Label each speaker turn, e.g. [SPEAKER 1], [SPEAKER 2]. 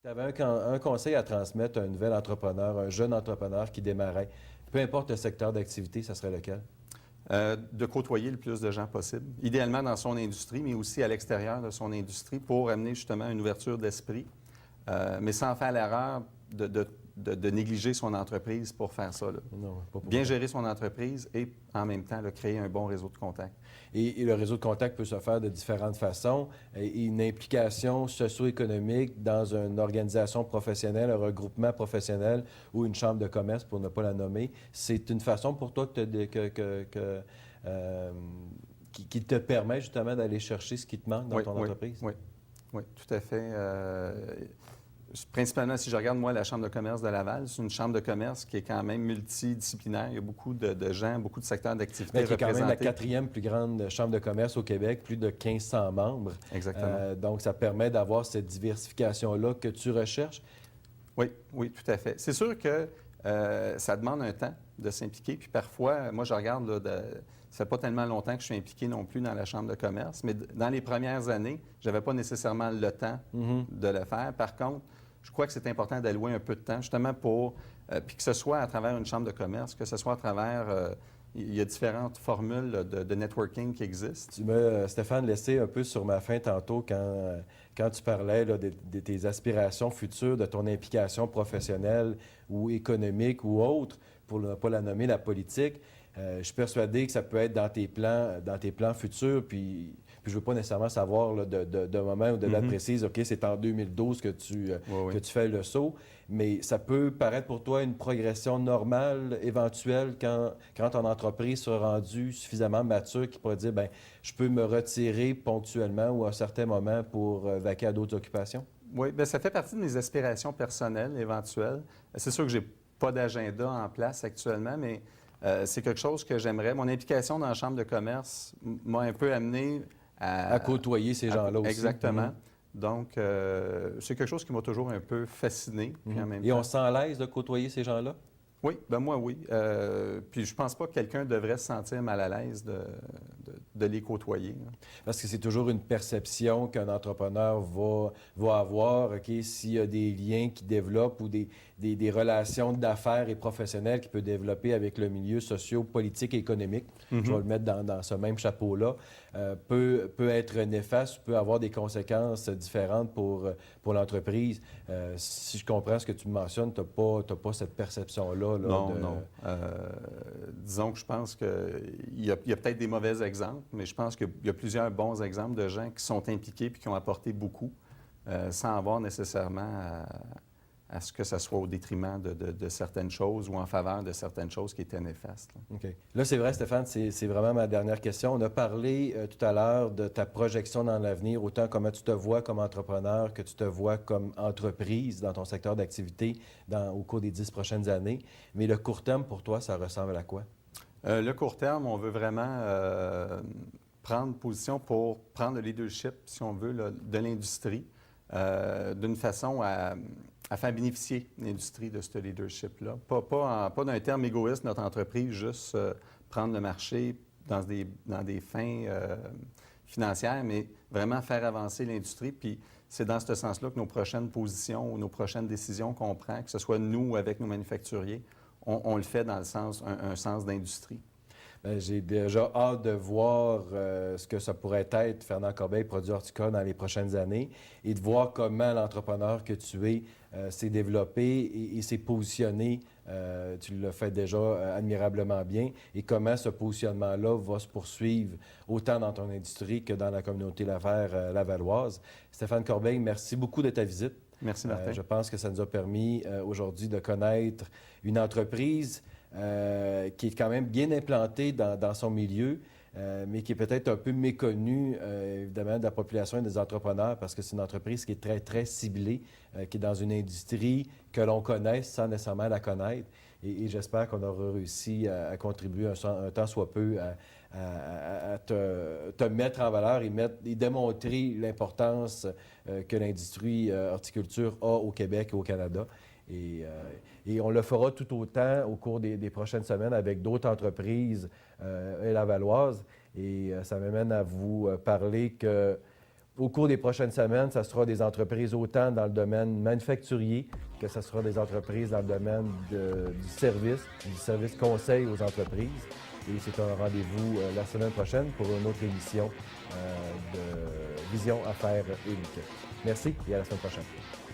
[SPEAKER 1] Tu avais un conseil à transmettre à un nouvel entrepreneur, un jeune entrepreneur qui démarrait, peu importe le secteur d'activité, ça serait lequel?
[SPEAKER 2] De côtoyer le plus de gens possible, idéalement dans son industrie, mais aussi à l'extérieur de son industrie pour amener justement une ouverture d'esprit, mais sans faire l'erreur de négliger son entreprise pour faire ça, là.
[SPEAKER 1] Non, pas pour
[SPEAKER 2] Bien
[SPEAKER 1] autant.
[SPEAKER 2] gérer son entreprise et en même temps là, créer un bon réseau de contacts.
[SPEAKER 1] Et le réseau de contact peut se faire de différentes façons. Et une implication socio-économique dans une organisation professionnelle, un regroupement professionnel ou une chambre de commerce, pour ne pas la nommer, c'est une façon pour toi euh, qui te permet justement d'aller chercher ce qui te manque dans
[SPEAKER 2] Oui,
[SPEAKER 1] ton
[SPEAKER 2] oui,
[SPEAKER 1] entreprise?
[SPEAKER 2] oui, oui, tout à fait. Principalement, si je regarde, moi, la Chambre de commerce de Laval, c'est une chambre de commerce qui est quand même multidisciplinaire. Il y a beaucoup de gens, beaucoup de secteurs d'activité
[SPEAKER 1] Mais qui est quand même la
[SPEAKER 2] représentés.
[SPEAKER 1] quatrième plus grande chambre de commerce au Québec, plus de 1500 membres.
[SPEAKER 2] Exactement.
[SPEAKER 1] Donc, ça permet d'avoir cette diversification-là que tu recherches.
[SPEAKER 2] Oui, oui, tout à fait. C'est sûr que ça demande un temps de s'impliquer. Puis parfois, moi, je regarde, là, ça fait pas tellement longtemps que je suis impliqué non plus dans la Chambre de commerce, mais dans les premières années, je n'avais pas nécessairement le temps de le faire. Par contre, je crois que c'est important d'allouer un peu de temps, justement pour, puis que ce soit à travers une Chambre de commerce, que ce soit à travers, il y a différentes formules là, de networking qui existent.
[SPEAKER 1] Tu m'as, Stéphane, laissé un peu sur ma faim tantôt quand tu parlais là, de tes aspirations futures, de ton implication professionnelle ou économique ou autre, pour ne pas la nommer la politique. Je suis persuadé que ça peut être dans tes plans futurs, puis je veux pas nécessairement savoir là, de moment ou de date précise, OK, c'est en 2012
[SPEAKER 2] Oui,
[SPEAKER 1] que
[SPEAKER 2] oui.
[SPEAKER 1] tu fais le saut, mais ça peut paraître pour toi une progression normale, éventuelle, quand ton entreprise sera rendue suffisamment mature qu'il pourrait dire, ben je peux me retirer ponctuellement ou à un certain moment pour vaquer à d'autres occupations?
[SPEAKER 2] Oui, bien, ça fait partie de mes aspirations personnelles éventuelles. C'est sûr que j'ai pas d'agenda en place actuellement, mais c'est quelque chose que j'aimerais. Mon implication dans la Chambre de commerce m'a un peu amené
[SPEAKER 1] À côtoyer ces gens-là aussi.
[SPEAKER 2] Exactement. Donc, c'est quelque chose qui m'a toujours un peu fasciné, puis en même
[SPEAKER 1] Et on
[SPEAKER 2] temps.
[SPEAKER 1] se sent à l'aise de côtoyer ces gens-là?
[SPEAKER 2] Oui, ben moi, oui. Puis je pense pas que quelqu'un devrait se sentir mal à l'aise de les côtoyer, là.
[SPEAKER 1] Parce que c'est toujours une perception qu'un entrepreneur va avoir, OK, s'il y a des liens qui développent ou des relations d'affaires et professionnelles qu'il peut développer avec le milieu socio-politique et économique, je vais le mettre dans ce même chapeau-là, peut être néfaste, peut avoir des conséquences différentes pour l'entreprise. Si je comprends ce que tu me mentionnes, tu n'as pas cette perception-là. Là,
[SPEAKER 2] Non, non. Disons que je pense qu'il y a peut-être des mauvais exemples, mais je pense qu'il y a plusieurs bons exemples de gens qui sont impliqués et qui ont apporté beaucoup, sans avoir nécessairement à ce que ça soit au détriment de certaines choses ou en faveur de certaines choses qui étaient néfastes, là.
[SPEAKER 1] OK. Là, c'est vrai, Stéphane, c'est vraiment ma dernière question. On a parlé tout à l'heure de ta projection dans l'avenir, autant comment tu te vois comme entrepreneur que tu te vois comme entreprise dans ton secteur d'activité au cours des 10 prochaines années. Mais le court terme, pour toi, ça ressemble à quoi?
[SPEAKER 2] Le court terme, on veut vraiment prendre position pour prendre le leadership, si on veut, là, de l'industrie, d'une façon à faire bénéficier l'industrie de ce leadership-là. Pas d'un terme égoïste, notre entreprise, juste prendre le marché dans des fins financières, mais vraiment faire avancer l'industrie. Puis c'est dans ce sens-là que nos prochaines positions ou nos prochaines décisions qu'on prend, que ce soit nous ou avec nos manufacturiers, on le fait dans le sens, un sens d'industrie.
[SPEAKER 1] Ben, j'ai déjà hâte de voir ce que ça pourrait être, Fernand Corbeil, produit horticole dans les prochaines années, et de voir comment l'entrepreneur que tu es s'est développé et s'est positionné. Tu l'as fait déjà admirablement bien, et comment ce positionnement-là va se poursuivre autant dans ton industrie que dans la communauté lavalloise. Stéphane Corbeil, merci beaucoup de ta visite.
[SPEAKER 2] Merci, Martin.
[SPEAKER 1] Je pense que ça nous a permis aujourd'hui de connaître une entreprise qui est quand même bien implantée dans son milieu, mais qui est peut-être un peu méconnue, évidemment, de la population et des entrepreneurs, parce que c'est une entreprise qui est très, très ciblée, qui est dans une industrie que l'on connaît sans nécessairement la connaître. Et j'espère qu'on aura réussi à contribuer un tant soit peu à te mettre en valeur et démontrer l'importance que l'industrie horticulture a au Québec et au Canada. Et on le fera tout autant au cours des prochaines semaines avec d'autres entreprises lavalloises. Et ça m'amène à vous parler que Au cours des prochaines semaines, ça sera des entreprises autant dans le domaine manufacturier que ce sera des entreprises dans le domaine du service conseil aux entreprises. Et c'est un rendez-vous la semaine prochaine pour une autre émission de Vision Affaires Inc. Merci et à la semaine prochaine.